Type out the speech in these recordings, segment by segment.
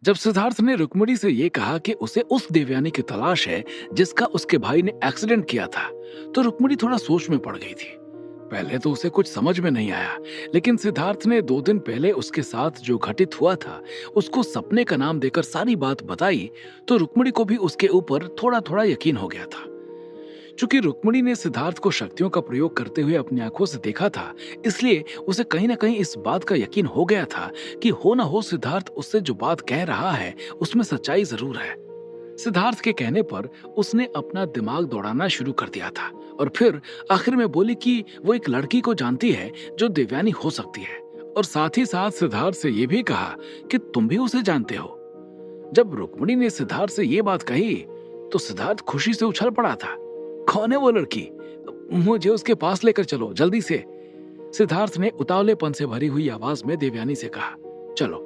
जब सिद्धार्थ ने रुक्मिणी से ये कहा कि उसे उस देवयानी की तलाश है जिसका उसके भाई ने एक्सीडेंट किया था, तो रुक्मिणी थोड़ा सोच में पड़ गई थी। पहले तो उसे कुछ समझ में नहीं आया, लेकिन सिद्धार्थ ने 2 दिन पहले उसके साथ जो घटित हुआ था उसको सपने का नाम देकर सारी बात बताई, तो रुक्मिणी को भी उसके ऊपर थोड़ा थोड़ा यकीन हो गया था। चूंकि रुक्मिणी ने सिद्धार्थ को शक्तियों का प्रयोग करते हुए अपनी आंखों से देखा था, इसलिए उसे कहीं ना कहीं इस बात का यकीन हो गया था कि हो ना हो सिद्धार्थ उससे जो बात कह रहा है उसमें सच्चाई जरूर है। सिद्धार्थ के कहने पर उसने अपना दिमाग दौड़ाना शुरू कर दिया था और फिर आखिर में बोली कि वो एक लड़की को जानती है जो देवयानी हो सकती है, और साथ ही साथ सिद्धार्थ से ये भी कहा कि तुम भी उसे जानते हो। जब रुक्मिणी ने सिद्धार्थ से ये बात कही तो सिद्धार्थ खुशी से उछल पड़ा था। कौन है वो लड़की? मुझे उसके पास लेकर चलो जल्दी से, सिद्धार्थ ने उतावलेपन से भरी हुई आवाज में देवयानी से कहा। चलो,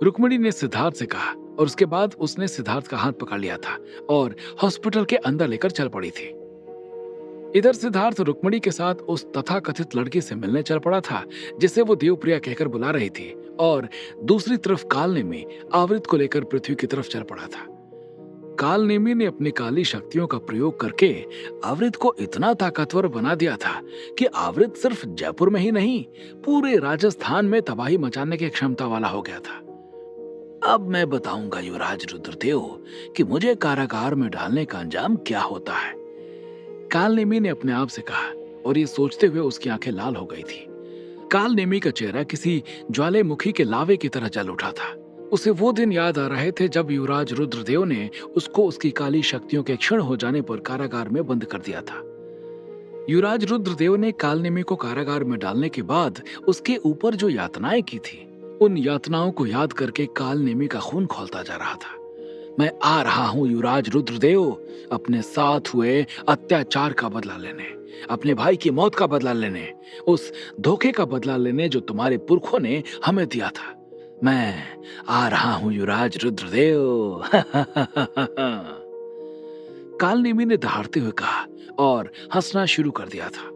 रुक्मिणी ने सिद्धार्थ से कहा और उसके बाद उसने सिद्धार्थ का हाथ पकड़ लिया था और हॉस्पिटल के अंदर लेकर चल पड़ी थी। इधर सिद्धार्थ रुक्मिणी के साथ उस तथाकथित लड़की से मिलने चल पड़ा था जिसे वो देवप्रिया कहकर बुला रही थी, और दूसरी तरफ कालनेमी आवृत को लेकर पृथ्वी की तरफ चल पड़ा था। कालनेमी ने अपनी काली शक्तियों का प्रयोग करके आवृत को इतना ताकतवर बना दिया था कि आवृत सिर्फ जयपुर में ही नहीं, पूरे राजस्थान में तबाही मचाने की क्षमता वाला हो गया था। अब मैं बताऊंगा युवराज रुद्रदेव कि मुझे कारागार में डालने का अंजाम क्या होता है, कालनेमी ने अपने आप से कहा, और ये सोचते हुए उसकी आंखें लाल हो गई थी। कालनेमी का चेहरा किसी ज्वालामुखी के लावे की तरह जल उठा था। उसे वो दिन याद आ रहे थे जब युवराज रुद्रदेव ने उसको उसकी काली शक्तियों के क्षीण हो जाने पर कारागार में बंद कर दिया था। युवराज रुद्रदेव ने कालनेमी को कारागार में डालने के बाद उसके ऊपर जो यातनाएं की थी, उन यातनाओं को याद करके कालनेमी का खून खौलता जा रहा था। मैं आ रहा हूं युवराज रुद्रदेव, अपने साथ हुए अत्याचार का बदला लेने, अपने भाई की मौत का बदला लेने, उस धोखे का बदला लेने जो तुम्हारे पुरखों ने हमें दिया था। मैं आ रहा हूं युवराज रुद्रदेव। कालनेमी ने दहाड़ते हुए कहा और हंसना शुरू कर दिया था।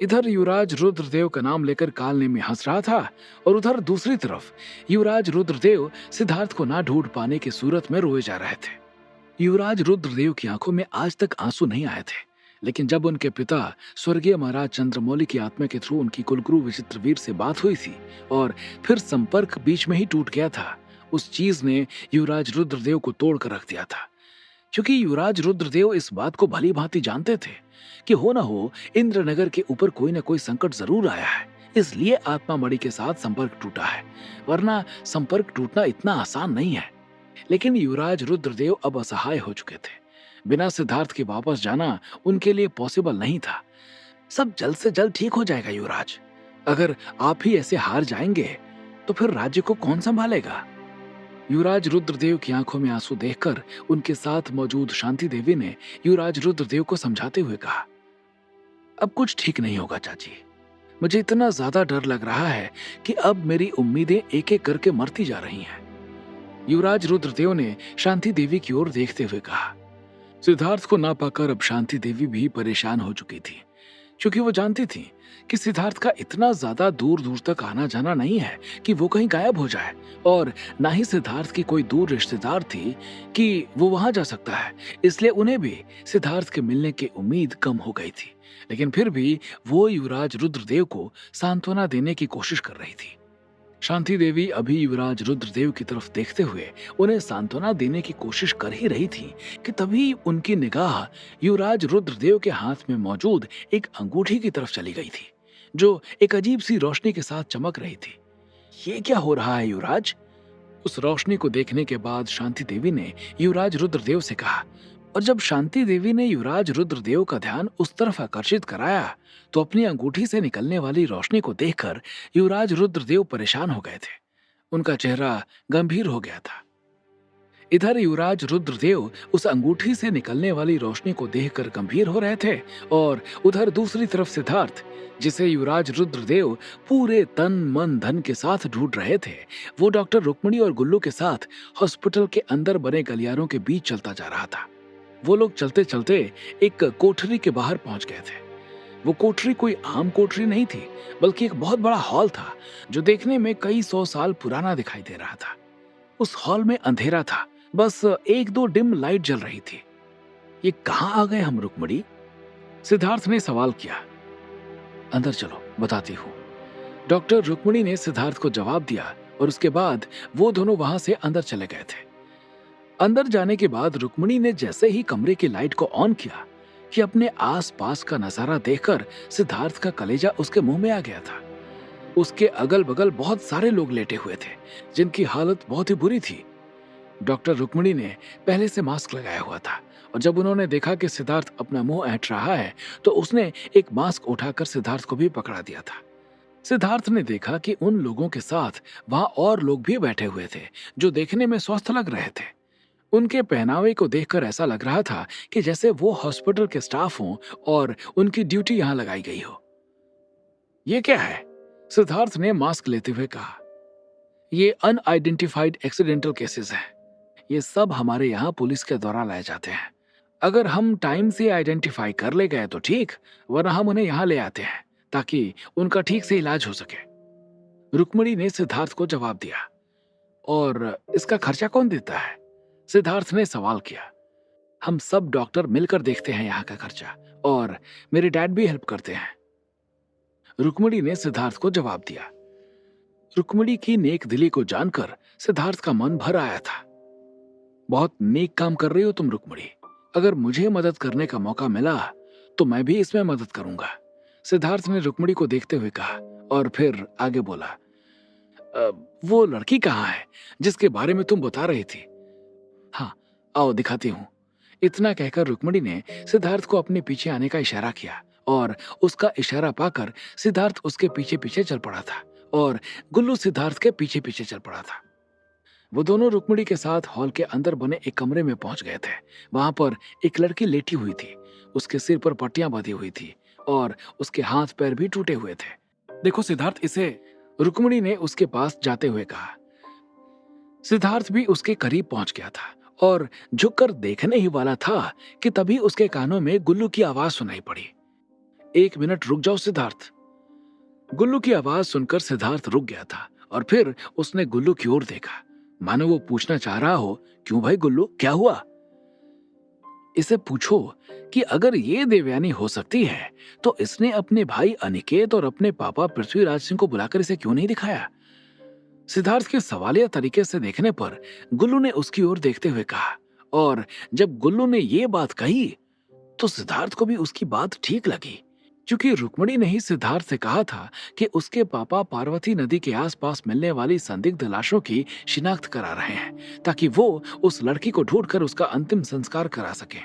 इधर युवराज रुद्रदेव का नाम लेकर कालनेमी हंस रहा था और उधर दूसरी तरफ युवराज रुद्रदेव सिद्धार्थ को ना ढूंढ पाने की सूरत में रोए जा रहे थे। युवराज रुद्रदेव की आंखों में आज तक आंसू नहीं आए थे, लेकिन जब उनके पिता स्वर्गीय महाराज चंद्रमौली की आत्मा के थ्रू उनकी कुलगुरु विचित्रवीर से बात हुई थी और फिर संपर्क बीच में ही टूट गया था, उस चीज ने युवराज रुद्रदेव को तोड़ कर रख दिया था। क्योंकि युवराज रुद्रदेव इस बात को भली भांति जानते थे कि हो ना हो इंद्रनगर के ऊपर कोई ना कोई संकट जरूर आया है, इसलिए आत्मा मणि के साथ संपर्क टूटा है, वरना संपर्क टूटना इतना आसान नहीं है। लेकिन युवराज रुद्रदेव अब असहाय हो चुके थे। बिना सिद्धार्थ के वापस जाना उनके लिए पॉसिबल नहीं था। सब जल्द से जल्द ठीक हो जाएगा युवराज। अगर आप ही ऐसे हार जाएंगे तो फिर राज्य को कौन संभालेगा? युवराज रुद्रदेव की आंखों में आंसू देखकर उनके साथ मौजूद शांति देवी ने युवराज रुद्रदेव को समझाते हुए कहा, अब कुछ ठीक नहीं होगा चाची। मुझे इतना ज्यादा डर लग रहा है कि अब मेरी उम्मीदें एक एक करके मरती जा रही हैं। युवराज रुद्रदेव ने शांति देवी की ओर देखते हुए कहा। सिद्धार्थ को ना पाकर अब शांति देवी भी परेशान हो चुकी थी, क्योंकि वो जानती थी कि सिद्धार्थ का इतना ज्यादा दूर दूर तक आना जाना नहीं है कि वो कहीं गायब हो जाए, और ना ही सिद्धार्थ की कोई दूर रिश्तेदार थी कि वो वहां जा सकता है। इसलिए उन्हें भी सिद्धार्थ के मिलने की उम्मीद कम हो गई थी, लेकिन फिर भी वो युवराज रुद्रदेव को सांत्वना देने की कोशिश कर रही थी। शांति देवी अभी युवराज रुद्रदेव की तरफ देखते हुए उन्हें सांत्वना देने की कोशिश कर ही रही थी कि तभी उनकी निगाह युवराज रुद्रदेव के हाथ में मौजूद एक अंगूठी की तरफ चली गई थी, जो एक अजीब सी रोशनी के साथ चमक रही थी। ये क्या हो रहा है युवराज? उस रोशनी को देखने के बाद शांति देवी ने युवराज रुद्रदेव से कहा, और जब शांति देवी ने युवराज रुद्रदेव का ध्यान उस तरफ आकर्षित कराया तो अपनी अंगूठी से निकलने वाली रोशनी को देखकर युवराज रुद्रदेव परेशान हो गए थे। उनका चेहरा गंभीर हो गया था। इधर युवराज रुद्रदेव उस अंगूठी से निकलने वाली रोशनी को देखकर गंभीर हो रहे थे, और उधर दूसरी तरफ सिद्धार्थ, जिसे युवराज रुद्रदेव पूरे तन मन धन के साथ ढूंढ रहे थे, वो डॉक्टर रुक्मिणी और गुल्लू के साथ हॉस्पिटल के अंदर बने गलियारों के बीच चलता जा रहा था। वो लोग चलते चलते एक कोठरी के बाहर पहुंच गए थे। वो कोठरी कोई आम कोठरी नहीं थी, बल्कि एक बहुत बड़ा हॉल था जो देखने में कई 100 साल पुराना दिखाई दे रहा था। उस हॉल में अंधेरा था, बस एक दो डिम लाइट जल रही थी। ये कहाँ आ गए हम रुक्मणी? सिद्धार्थ ने सवाल किया। अंदर चलो, बताती हूँ। डॉक्टर रुक्मणी ने सिद्धार्थ को जवाब दिया और उसके बाद वो दोनों वहां से अंदर चले गए थे। अंदर जाने के बाद रुक्मणी ने जैसे ही कमरे की लाइट को ऑन किया कि अपने आसपास का नजारा देखकर सिद्धार्थ का कलेजा उसके मुंह में आ गया था। उसके अगल बगल बहुत सारे लोग लेटे हुए थे जिनकी हालत बहुत ही बुरी थी। डॉक्टर रुक्मणी ने पहले से मास्क लगाया हुआ था और जब उन्होंने देखा कि सिद्धार्थ अपना मुंह ऐंठ रहा है तो उसने एक मास्क उठाकर सिद्धार्थ को भी पकड़ा दिया था। सिद्धार्थ ने देखा कि उन लोगों के साथ वहां और लोग भी बैठे हुए थे जो देखने में स्वस्थ लग रहे थे। उनके पहनावे को देखकर ऐसा लग रहा था कि जैसे वो हॉस्पिटल के स्टाफ हों और उनकी ड्यूटी यहां लगाई गई हो। ये क्या है? सिद्धार्थ ने मास्क लेते हुए कहा। ये अनआइडेंटिफाइड एक्सीडेंटल केसेस हैं। ये सब हमारे यहाँ पुलिस के द्वारा लाए जाते हैं। अगर हम टाइम से आइडेंटिफाई कर ले गए तो ठीक, वरना हम उन्हें यहाँ ले आते हैं ताकि उनका ठीक से इलाज हो सके। रुक्मणी ने सिद्धार्थ को जवाब दिया। और इसका खर्चा कौन देता है? सिद्धार्थ ने सवाल किया। हम सब डॉक्टर मिलकर देखते हैं यहाँ का खर्चा, और मेरे डैड भी हेल्प करते हैं। रुक्मणी ने सिद्धार्थ को जवाब दिया। रुक्मणी की नेक दिली को जानकर सिद्धार्थ का मन भर आया था। बहुत नेक काम कर रही हो तुम रुक्मणी। अगर मुझे मदद करने का मौका मिला तो मैं भी इसमें मदद करूंगा। सिद्धार्थ ने रुक्मणी को देखते हुए कहा और फिर आगे बोला। वो लड़की कहाँ है जिसके बारे में तुम बता रही थी? हाँ, आओ दिखाती हूँ। इतना कहकर रुक्मणी ने सिद्धार्थ को अपने पीछे आने का इशारा किया और उसका इशारा पाकर सिद्धार्थ उसके पीछे पीछे चल पड़ा था और गुल्लू सिद्धार्थ के पीछे पीछे चल पड़ा था। वो दोनों रुक्मणी के साथ हॉल के अंदर बने एक कमरे में पहुंच गए थे। वहां पर एक लड़की लेटी हुई थी। उसके सिर पर पट्टियां बंधी हुई थी और उसके हाथ पैर भी टूटे हुए थे। देखो सिद्धार्थ, इसे, रुक्मणी ने उसके पास जाते हुए कहा। सिद्धार्थ भी उसके करीब पहुंच गया था और झुककर देखने ही वाला था कि तभी उसके कानों में गुल्लू की आवाज सुनाई पड़ी। 1 मिनट रुक जाओ सिद्धार्थ। गुल्लू की आवाज सुनकर सिद्धार्थ रुक गया था और फिर उसने गुल्लू की ओर देखा, मानो वो पूछना चाह रहा हो, क्यों भाई गुल्लू, क्या हुआ? इसे पूछो कि अगर ये देवयानी हो सकती है तो इसने अपने भाई अनिकेत और अपने पापा पृथ्वीराज सिंह को बुलाकर इसे क्यों नहीं दिखाया? सिद्धार्थ के सवालिया तरीके से देखने पर गुल्लू ने उसकी ओर देखते हुए कहा, और जब गुल्लू ने ये बात कही तो सिद्धार्थ को भी उसकी बात ठीक लगी, क्योंकि रुक्मणी ने ही सिद्धार्थ से कहा था कि उसके पापा पार्वती नदी के आसपास मिलने वाली संदिग्ध लाशों की शिनाख्त करा रहे हैं ताकि वो उस लड़की को ढूंढकर उसका अंतिम संस्कार करा सके।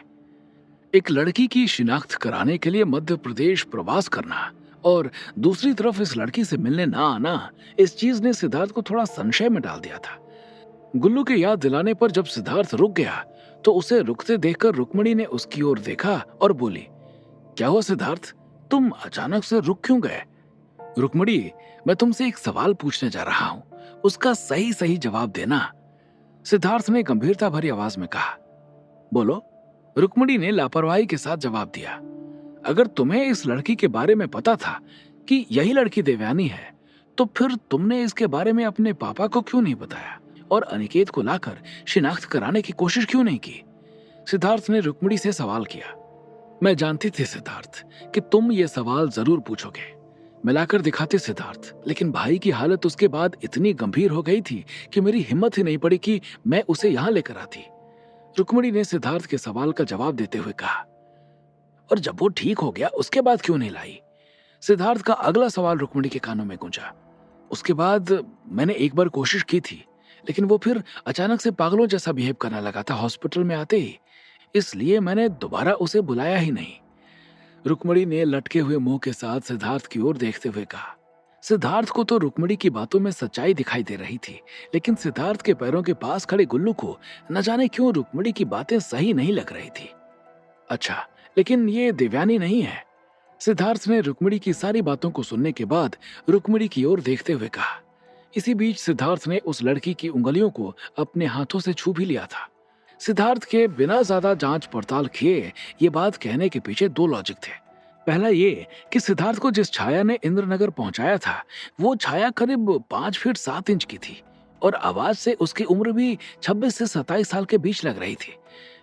एक लड़की की शिनाख्त कराने के लिए मध्य प्रदेश प्रवास करना और दूसरी तरफ इस लड़की से मिलने ना आना, इस चीज ने सिद्धार्थ को थोड़ा संशय में डाल दिया था। गुल्लू के याद दिलाने पर जब सिद्धार्थ रुक गया तो उसे रुकते देखकर रुक्मणी ने उसकी ओर देखा और बोली, क्या हुआ सिद्धार्थ, तुम अचानक से रुक क्यों गए? रुक्मणी, मैं तुमसे एक सवाल पूछने जा रहा हूं, उसका सही सही जवाब देना। सिद्धार्थ ने गंभीरता भरी आवाज में कहा। बोलो, रुक्मणी ने लापरवाही के साथ जवाब दिया। अगर तुम्हें इस लड़की के बारे में पता था कि यही लड़की देवयानी है तो फिर तुमने इसके बारे में अपने पापा को क्यों नहीं बताया और अनिकेत को लाकर शिनाख्त कराने की कोशिश क्यों नहीं की? सिद्धार्थ ने रुक्मणी से सवाल किया। मैं जानती थी सिद्धार्थ कि तुम ये सवाल जरूर पूछोगे। मिलाकर दिखाते सिद्धार्थ, लेकिन भाई की हालत उसके बाद इतनी गंभीर हो गई थी कि मेरी हिम्मत ही नहीं पड़ी कि मैं उसे यहां लेकर आती। रुक्मणी ने सिद्धार्थ के सवाल का जवाब देते हुए कहा। और जब वो ठीक हो गया उसके बाद क्यों नहीं लाई? सिद्धार्थ का अगला सवाल रुक्मणी के कानों में गूंजा। उसके बाद मैंने एक बार कोशिश की थी, लेकिन वो फिर अचानक से पागलों जैसा बिहेव करने लगा था हॉस्पिटल में आते ही, इसलिए मैंने दोबारा उसे बुलाया ही नहीं। रुक्मणी ने लटके हुए मुंह के साथ सिद्धार्थ की ओर देखते हुए कहा। सिद्धार्थ को तो रुक्मणी की बातों में सच्चाई दिखाई दे रही थी, लेकिन सिद्धार्थ के पैरों के पास खड़े गुल्लू को न जाने क्यों रुक्मणी की बातें सही नहीं लग रही थी। अच्छा, लेकिन ये देवयानी नहीं है। सिद्धार्थ ने रुक्मणी की सारी बातों को सुनने के बाद रुक्मणी की ओर देखते हुए कहा। इसी बीच सिद्धार्थ ने उस लड़की की उंगलियों को अपने हाथों से छू भी लिया था। सिद्धार्थ के बिना ज्यादा जांच पड़ताल किए ये बात कहने के पीछे 2 लॉजिक थे। पहला ये कि सिद्धार्थ को जिस छाया ने इंद्रनगर पहुंचाया था वो छाया करीब 5 फीट 7 इंच की थी, और आवाज से उसकी उम्र भी 26 से 27 साल के बीच लग रही थी।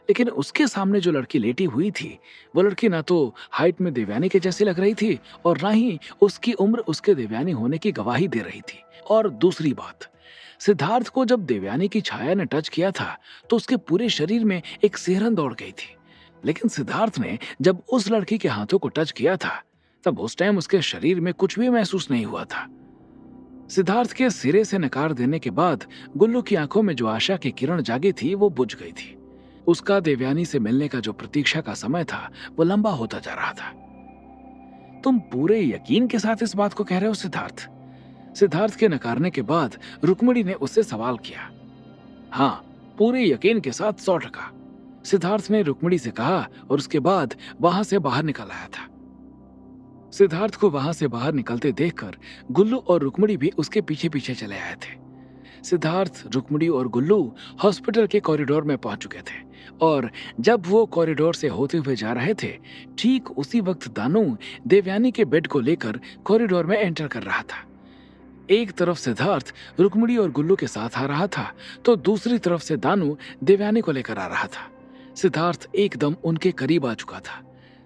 लेकिन उसके सामने जो लड़की लेटी हुई थी, वो लड़की ना तो हाइट में देवयानी के जैसी लग रही थी और ना ही उसकी उम्र उसके देवयानी होने की गवाही दे रही थी। और दूसरी बात, सिद्धार्थ को जब देवयानी की छाया ने टच किया था तो उसके पूरे शरीर में एक सिहरन दौड़ गई थी। लेकिन सिद्धार्थ ने जब उस लड़की के हाथों को टच किया था, तब उस टाइम उसके शरीर में कुछ भी महसूस नहीं हुआ था। सिद्धार्थ के सिरे से नकार देने के बाद गुल्लू की आंखों में जो आशा की किरण जागी थी वो बुझ गई थी। उसका देवयानी से मिलने का जो प्रतीक्षा का समय था वो लंबा होता जा रहा था। तुम पूरे यकीन के साथ इस बात को कह रहे हो सिद्धार्थ? सिद्धार्थ के नकारने के बाद रुक्मिणी ने उससे सवाल किया। हाँ, पूरे यकीन के साथ 100%, सिद्धार्थ ने रुक्मिणी से कहा और उसके बाद वहां से बाहर निकल आया था। सिद्धार्थ को वहां से बाहर निकलते देखकर गुल्लू और रुक्मिणी भी उसके पीछे पीछे चले आए थे। सिद्धार्थ, रुक्मिणी और गुल्लू हॉस्पिटल के कॉरिडोर में पहुंच चुके थे और जब वो कॉरिडोर से होते हुए जा रहे थे, ठीक उसी वक्त दानू देवयानी के बेड को लेकर कॉरिडोर में एंटर कर रहा था। एक तरफ सिद्धार्थ रुक्मिणी और गुल्लू के साथ आ रहा था तो दूसरी तरफ से दानू देवयानी को लेकर आ रहा था। सिद्धार्थ एकदम उनके करीब आ चुका था।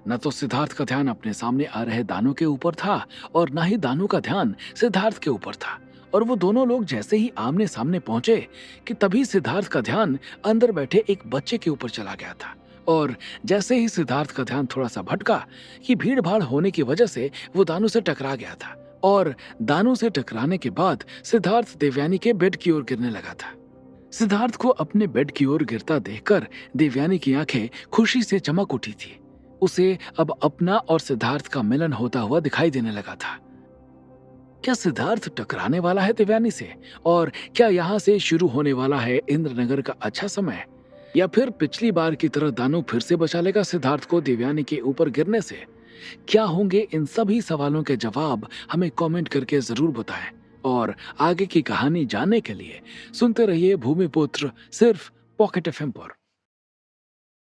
न तो सिद्धार्थ का ध्यान अपने सामने आ रहे दानू के ऊपर था और न ही दानू का ध्यान सिद्धार्थ के ऊपर था। और वो दोनों लोग जैसे ही आमने सामने पहुंचे कि तभी सिद्धार्थ का ध्यान अंदर बैठे एक बच्चे के ऊपर चला गया था। और जैसे ही सिद्धार्थ का ध्यान थोड़ा सा भटका कि भीड़ भाड़ होने की वजह से वो दानू से टकरा गया था और दानू से टकराने के बाद सिद्धार्थ देवयानी के बेड की ओर गिरने लगा था। सिद्धार्थ को अपने बेड की ओर गिरता देखकर देवयानी की आंखें खुशी से चमक उठी थी। उसे अब अपना और सिद्धार्थ का मिलन होता हुआ दिखाई देने लगा था। क्या सिद्धार्थ टकराने वाला है देवयानी से? और क्या यहाँ से शुरू होने वाला है इंद्रनगर का अच्छा समय? या फिर पिछली बार की तरह दानू फिर से बचा लेगा सिद्धार्थ को देवयानी के ऊपर गिरने से? क्या होंगे इन सभी सवालों के जवाब? हमें कमेंट करके जरूर बताएं। और आगे की कहानी जानने के लिए सुनते रहिए भूमिपुत्र, सिर्फ पॉकेट एफएम पर।